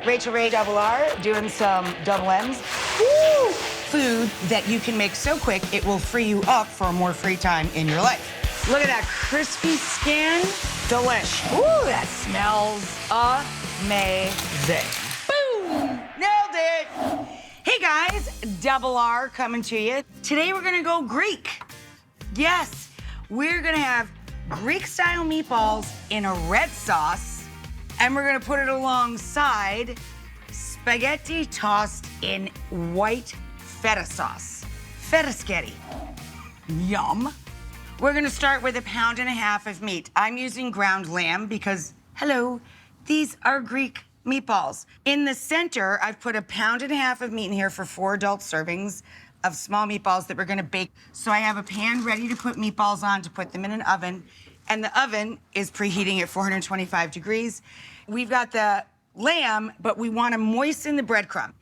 Rachael Ray Double R doing some double M's. Woo! Food that you can make so quick it will free you up for more free time in your life. Look at that crispy skin. Delish. Ooh, that smells amazing. Boom! Nailed it. Hey guys, Double R coming to you. Today we're gonna go Greek. Yes, we're gonna have Greek-style meatballs in a red sauce, and we're gonna put it alongside spaghetti tossed in white feta sauce. Feta spaghetti. Yum. We're gonna start with 1.5 pounds of meat. I'm using ground lamb because, hello, these are Greek meatballs. In the center, I've put 1.5 pounds of meat in here for 4 adult servings of small meatballs that we're gonna bake. So I have a pan ready to put meatballs on to put them in an oven, and the oven is preheating at 425 degrees. We've got the lamb, but we wanna moisten the breadcrumb.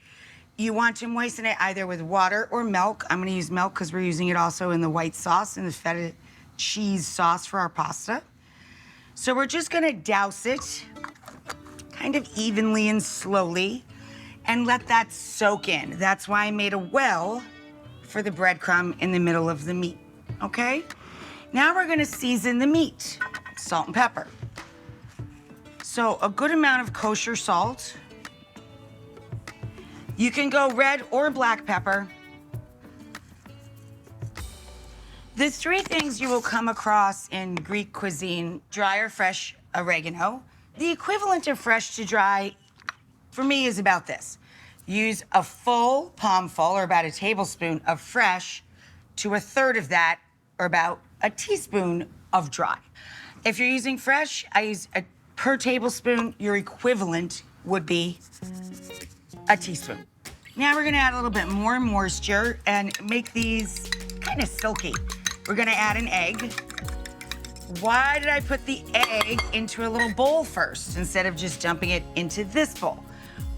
You want to moisten it either with water or milk. I'm gonna use milk because we're using it also in the white sauce, in the feta cheese sauce for our pasta. So we're just gonna douse it kind of evenly and slowly and let that soak in. That's why I made a well for the breadcrumb in the middle of the meat, okay? Now we're gonna season the meat, salt and pepper. So a good amount of kosher salt. You can go red or black pepper. The 3 things you will come across in Greek cuisine: dry or fresh oregano. The equivalent of fresh to dry, for me, is about this. Use a full palmful, or about a tablespoon, of fresh to 1/3 of that, or about a teaspoon of dry. If you're using fresh, I use per tablespoon. Your equivalent would be a teaspoon. Now we're gonna add a little bit more moisture and make these kind of silky. We're gonna add an egg. Why did I put the egg into a little bowl first instead of just dumping it into this bowl?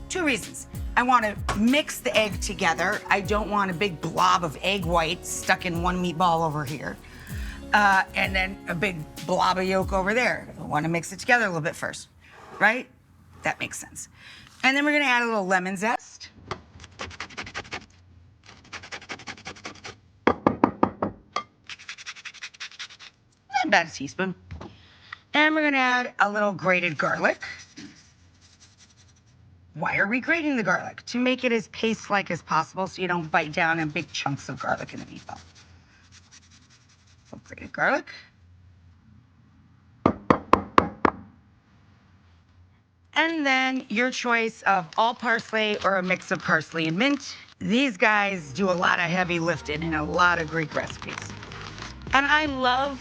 2 reasons. I want to mix the egg together. I don't want a big blob of egg white stuck in one meatball over here, and then a big blob of yolk over there. I want to mix it together a little bit first, right? That makes sense. And then we're gonna add a little lemon zest. About a teaspoon. And we're gonna add a little grated garlic. Why are we grating the garlic? To make it as paste-like as possible so you don't bite down on big chunks of garlic in the meatball. So grated garlic. And then your choice of all parsley or a mix of parsley and mint. These guys do a lot of heavy lifting in a lot of Greek recipes. And I love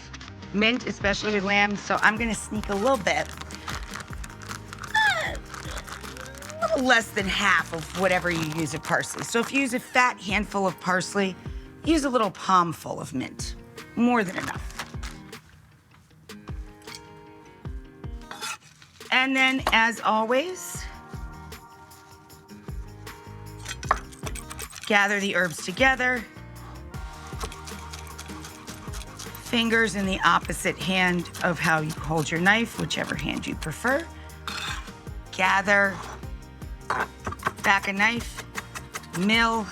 mint, especially with lamb, so I'm gonna sneak a little bit. A little less than half of whatever you use of parsley. So if you use a fat handful of parsley, use a little palmful of mint. More than enough. And then, as always, gather the herbs together. Fingers in the opposite hand of how you hold your knife, whichever hand you prefer. Gather, back a knife, mill.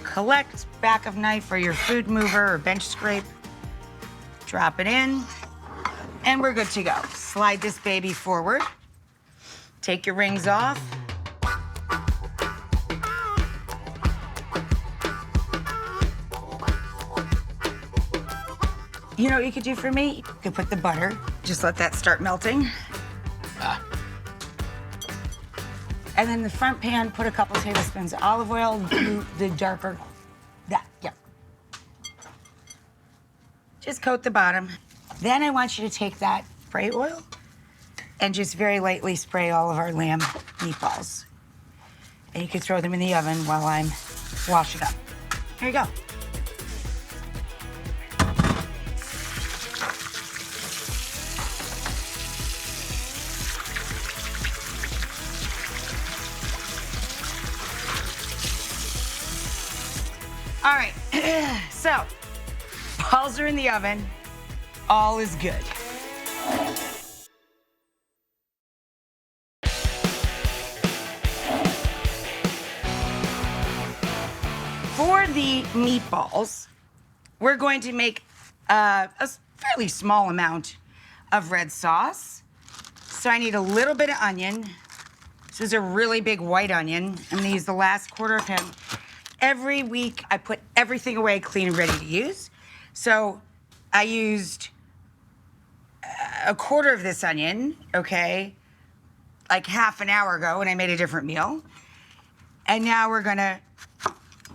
Collect, back of knife or your food mover or bench scrape. Drop it in. And we're good to go. Slide this baby forward. Take your rings off. You know what you could do for me? You could put the butter, just let that start melting. And then the front pan, put a couple tablespoons of olive oil, do the darker, yeah. Just coat the bottom. Then I want you to take that spray oil and just very lightly spray all of our lamb meatballs. And you can throw them in the oven while I'm washing up. Here you go. All right, so balls are in the oven. All is good. For the meatballs, we're going to make a fairly small amount of red sauce. So I need a little bit of onion. This is a really big white onion. I'm gonna use the last quarter of him. Every week, I put everything away clean and ready to use. So I used a quarter of this onion, okay, like half an hour ago when I made a different meal. And now we're gonna,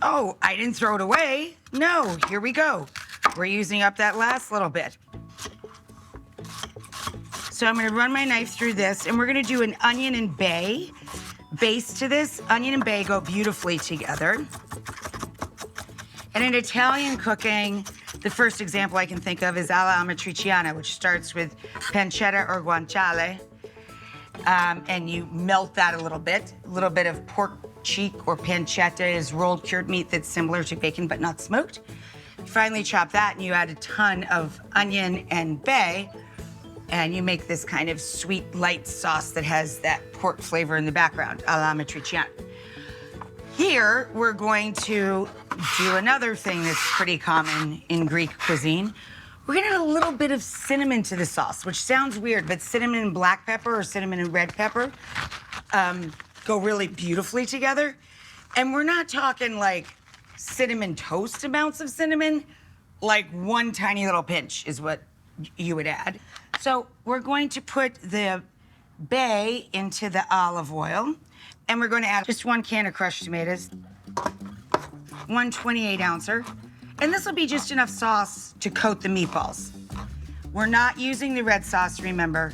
oh, I didn't throw it away. No, here we go. We're using up that last little bit. So I'm gonna run my knife through this, and we're gonna do an onion and bay base to this. Onion and bay go beautifully together. And in Italian cooking, the first example I can think of is alla amatriciana, which starts with pancetta or guanciale. And you melt that a little bit. A little bit of pork cheek or pancetta is rolled cured meat that's similar to bacon but not smoked. You finally chop that and you add a ton of onion and bay, and you make this kind of sweet, light sauce that has that pork flavor in the background, alla matriciana. Here, we're going to do another thing that's pretty common in Greek cuisine. We're gonna add a little bit of cinnamon to the sauce, which sounds weird, but cinnamon and black pepper or cinnamon and red pepper go really beautifully together. And we're not talking like cinnamon toast amounts of cinnamon, like one tiny little pinch is what you would add. So we're going to put the bay into the olive oil, and we're going to add just 1 can of crushed tomatoes, 128 ouncer, and this will be just enough sauce to coat the meatballs. We're not using the red sauce, remember.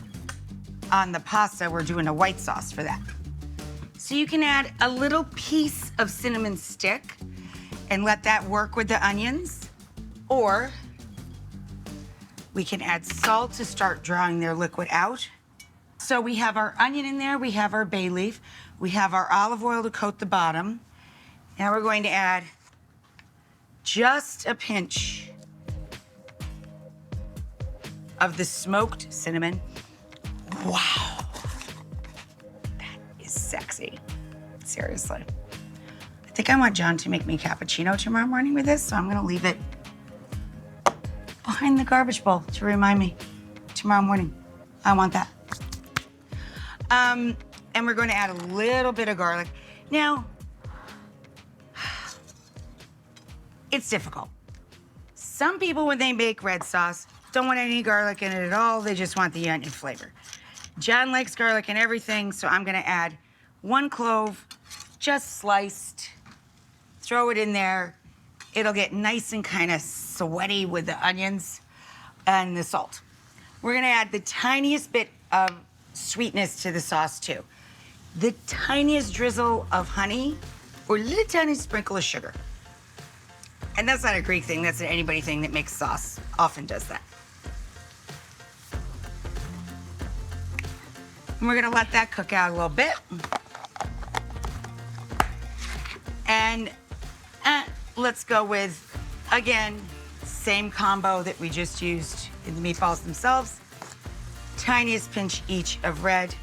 On the pasta, we're doing a white sauce for that. So you can add a little piece of cinnamon stick and let that work with the onions, or we can add salt to start drawing their liquid out. So we have our onion in there, we have our bay leaf, we have our olive oil to coat the bottom. Now we're going to add just a pinch of the smoked cinnamon. Wow, that is sexy, seriously. I think I want John to make me a cappuccino tomorrow morning with this, so I'm gonna leave it behind the garbage bowl to remind me tomorrow morning. I want that. And we're going to add a little bit of garlic. Now, it's difficult. Some people, when they make red sauce, don't want any garlic in it at all. They just want the onion flavor. John likes garlic in everything, so I'm gonna add 1 clove, just sliced. Throw it in there. It'll get nice and kind of sweaty with the onions and the salt. We're gonna add the tiniest bit of sweetness to the sauce too. The tiniest drizzle of honey or a little tiny sprinkle of sugar. And that's not a Greek thing, that's an anybody thing that makes sauce, often does that. And we're gonna let that cook out a little bit. And let's go with, again, same combo that we just used in the meatballs themselves. Tiniest pinch each of red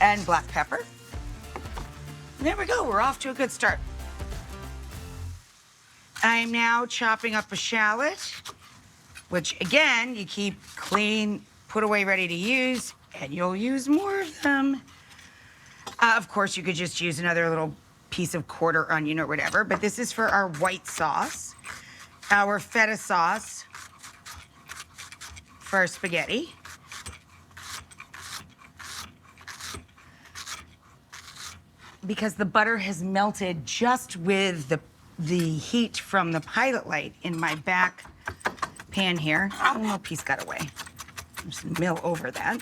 and black pepper. And there we go, we're off to a good start. I'm now chopping up a shallot, which again, you keep clean, put away ready to use, and you'll use more of them. Of course, you could just use another little piece of quarter onion or whatever, but this is for our white sauce, our feta sauce for our spaghetti. Because the butter has melted just with the heat from the pilot light in my back pan here. Oh, a little piece got away. Just mill over that.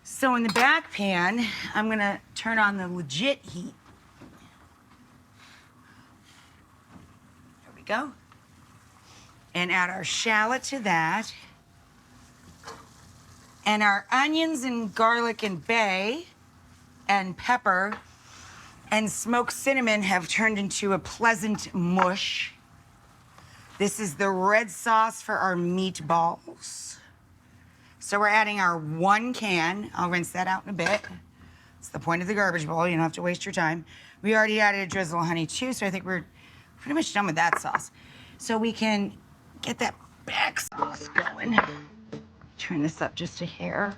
So in the back pan, I'm gonna turn on the legit heat. There we go. And add our shallot to that. And our onions and garlic and bay and pepper and smoked cinnamon have turned into a pleasant mush. This is the red sauce for our meatballs. So we're adding our 1 can. I'll rinse that out in a bit. It's the point of the garbage bowl. You don't have to waste your time. We already added a drizzle of honey too, so I think we're pretty much done with that sauce. So we can get that back sauce going. Turn this up just a hair.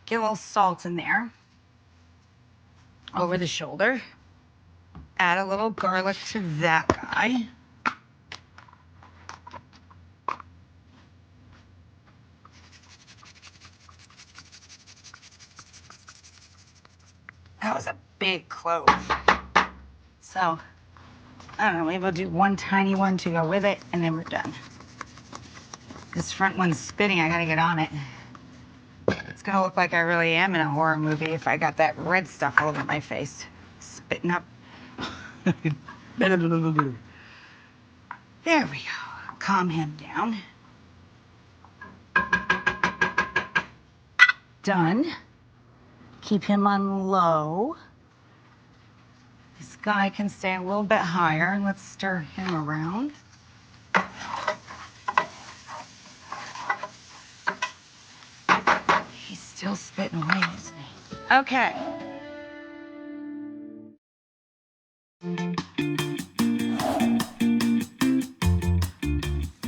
Get a little salt in there. Over the shoulder. Add a little garlic to that guy. That was a big clove. So, I don't know, maybe we'll do one tiny one to go with it, and then we're done. This front one's spinning, I gotta get on it. It's gonna look like I really am in a horror movie if I got that red stuff all over my face. Spitting up. There we go. Calm him down. Done. Keep him on low. This guy can stay a little bit higher, and let's stir him around. He's still spitting away, isn't he? Okay.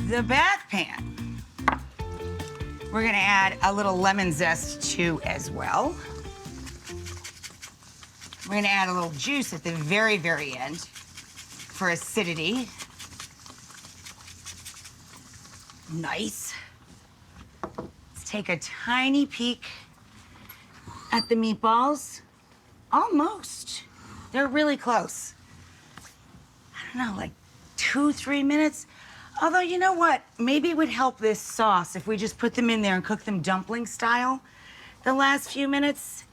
The back pan, we're gonna add a little lemon zest to as well. We're gonna add a little juice at the very, very end for acidity. Nice. Let's take a tiny peek at the meatballs. Almost. They're really close. I don't know, like 2-3 minutes. Although, you know what? Maybe it would help this sauce if we just put them in there and cook them dumpling style the last few minutes.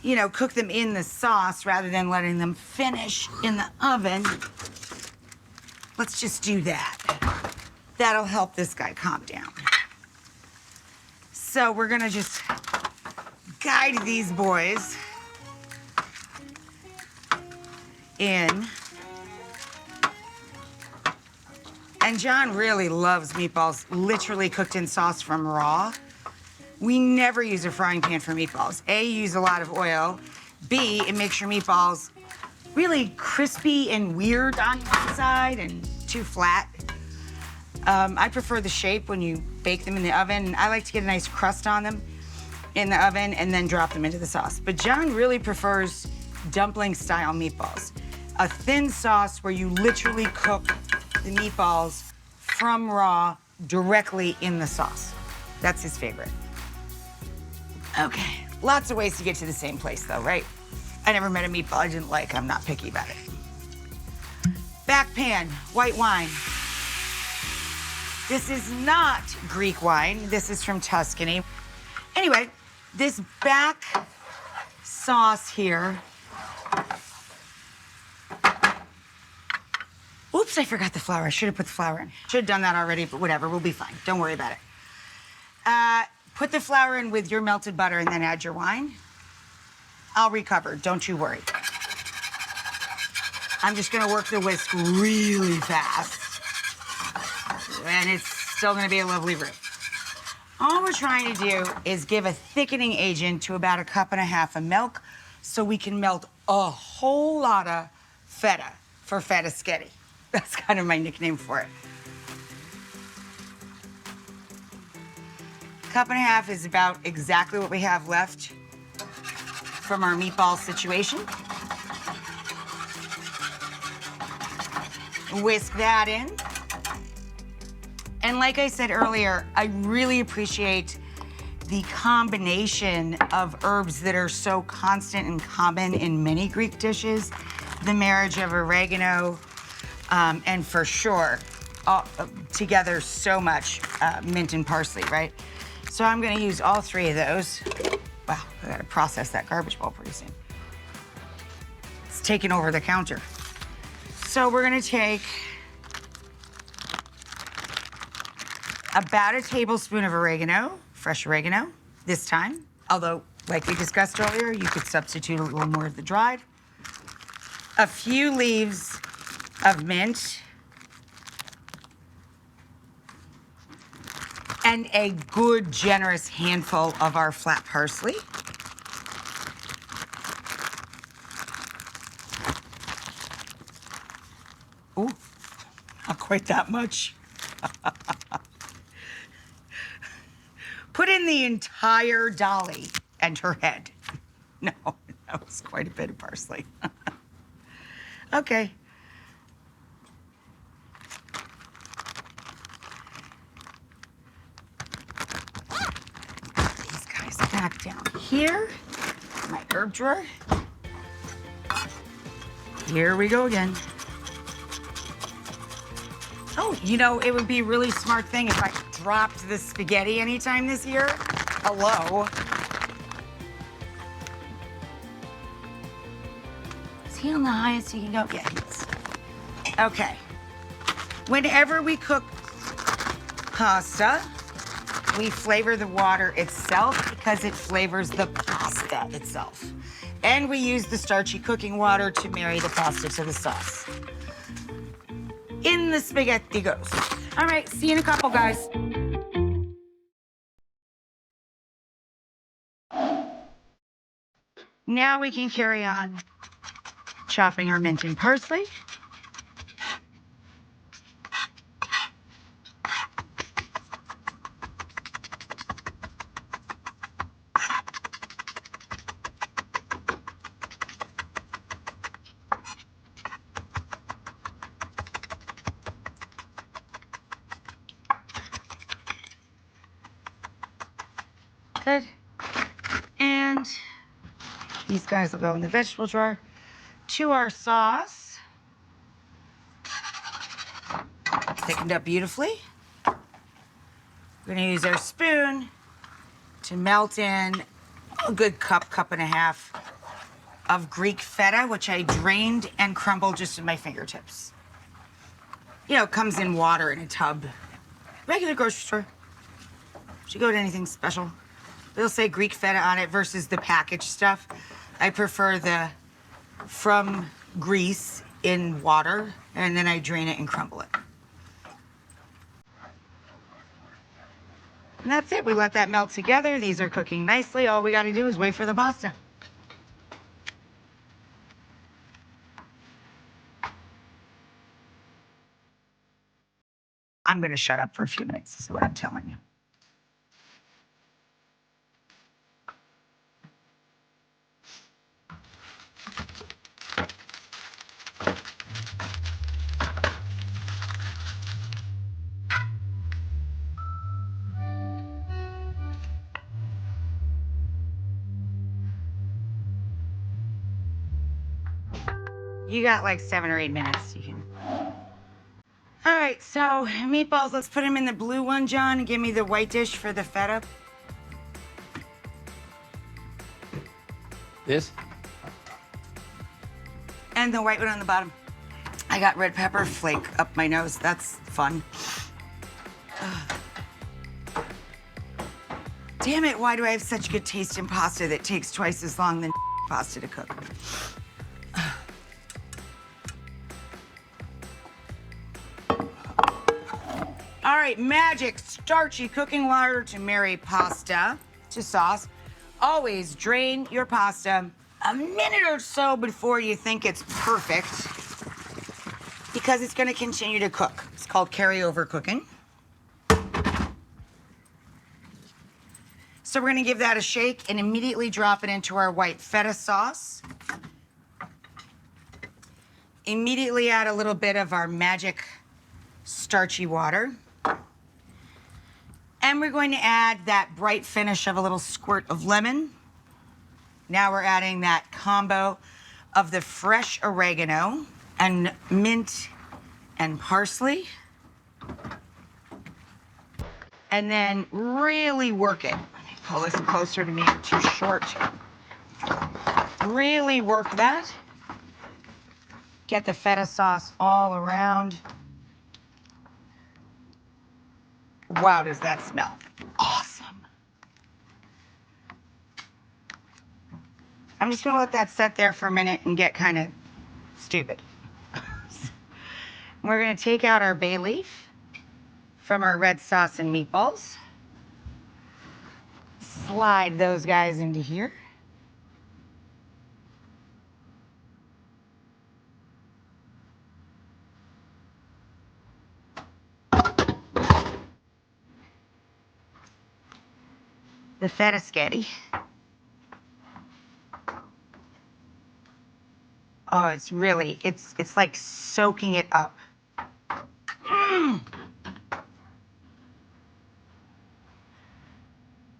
You know, cook them in the sauce rather than letting them finish in the oven. Let's just do that. That'll help this guy calm down. So we're gonna just guide these boys in. And John really loves meatballs literally cooked in sauce from raw. We never use a frying pan for meatballs. A, you use a lot of oil. B, it makes your meatballs really crispy and weird on one side and too flat. I prefer the shape when you bake them in the oven. I like to get a nice crust on them in the oven and then drop them into the sauce. But John really prefers dumpling-style meatballs. A thin sauce where you literally cook the meatballs from raw directly in the sauce. That's his favorite. Okay, lots of ways to get to the same place though, right? I never met a meatball I didn't like. I'm not picky about it. Back pan, white wine. This is not Greek wine. This is from Tuscany. Anyway, this back sauce here. Oops, I forgot the flour. I should have put the flour in. Should have done that already, but whatever, we'll be fine. Don't worry about it. Put the flour in with your melted butter and then add your wine. I'll recover, don't you worry. I'm just gonna work the whisk really fast. And it's still gonna be a lovely brew. All we're trying to do is give a thickening agent to about 1.5 cups of milk so we can melt a whole lot of feta for feta sketty. That's kind of my nickname for it. 1.5 cups is about exactly what we have left from our meatball situation. Whisk that in. And like I said earlier, I really appreciate the combination of herbs that are so constant and common in many Greek dishes. The marriage of oregano, and for sure, together so much mint and parsley, right? So I'm gonna use all 3 of those. Wow, I gotta process that garbage bowl pretty soon. It's taking over the counter. So we're gonna take about 1 tablespoon of oregano, fresh oregano this time. Although Like we discussed earlier, you could substitute a little more of the dried. A few leaves of mint. And a good, generous handful of our flat parsley. Ooh, not quite that much. Put in the entire dolly and her head. No, that was quite a bit of parsley. Okay. These guys back down here. My herb drawer. Here we go again. Oh, you know, it would be a really smart thing if I dropped the spaghetti anytime this year. Hello. Is he on the highest he can go? Yeah, he is. Okay. Whenever we cook pasta, we flavor the water itself because it flavors the pasta itself. And we use the starchy cooking water to marry the pasta to the sauce. In the spaghetti goes. All right, see you in a couple, guys. Now we can carry on chopping our mint and parsley. Good. And these guys will go in the vegetable drawer. To our sauce. Thickened up beautifully. We're gonna use our spoon to melt in a good cup and a half of Greek feta, which I drained and crumbled just in my fingertips. You know, it comes in water in a tub. Regular grocery store. Should go to anything special. They'll say Greek feta on it versus the packaged stuff. I prefer the from Greece in water, and then I drain it and crumble it. And that's it. We let that melt together. These are cooking nicely. All we got to do is wait for the pasta. I'm going to shut up for a few minutes, is what I'm telling you. You got like 7 or 8 minutes. You can. All right, so meatballs, let's put them in the blue one, John, and give me the white dish for the feta. This? And the white one on the bottom. I got red pepper flake up my nose. That's fun. Ugh. Damn it, why do I have such good taste in pasta that takes twice as long than pasta to cook? All right, magic starchy cooking water to marry pasta to sauce. Always drain your pasta a minute or so before you think it's perfect because it's gonna continue to cook. It's called carryover cooking. So we're gonna give that a shake and immediately drop it into our white feta sauce. Immediately add a little bit of our magic starchy water. And we're going to add that bright finish of a little squirt of lemon. Now we're adding that combo of the fresh oregano and mint and parsley. And then really work it. Let me pull this closer to me, I'm too short. Really work that. Get the feta sauce all around. Wow, does that smell awesome. I'm just gonna let that sit there for a minute and get kind of stupid. We're gonna take out our bay leaf from our red sauce and meatballs. Slide those guys into here. The feta sketty. Oh, it's really, it's like soaking it up.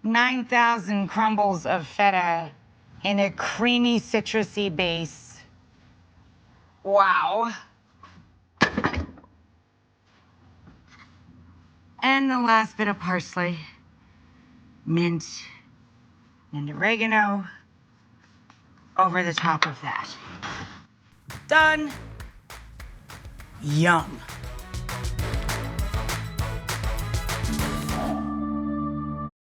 9,000 crumbles of feta in a creamy, citrusy base. Wow. And the last bit of parsley, mint, and oregano over the top of that. Done. Yum.